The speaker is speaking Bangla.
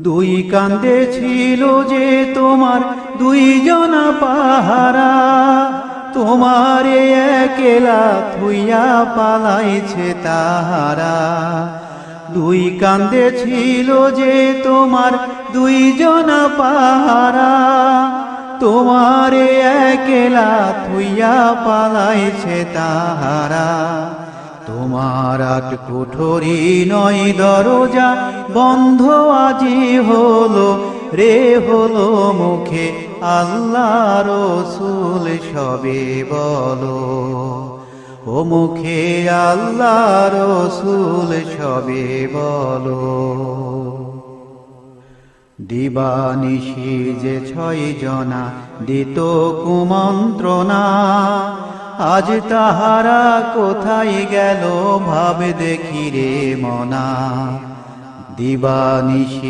দুই কান্দে ছিল যে তোমার দুইজনা পাহারা, তোমারে একেলা থুইয়া পালাইছে তাহারা। দুই কান্দে ছিল যে তোমার দুইজনা পাহারা, তোমারে একেলা থুইয়া পালাইছে তাহারা। তোমার আট কুঠরি নয় দরজা বন্ধ আজি হলো রে হলো মুখে আল্লাহ রসুল সবে বলো, ও মুখে আল্লাহ রসুল সবে বলো। দিবানিশি যে 6 জনা দিত কুমন্ত্রণা, আজ তাহারা কোথায় গেল ভাব দেখি রে মনা। দিবানিশি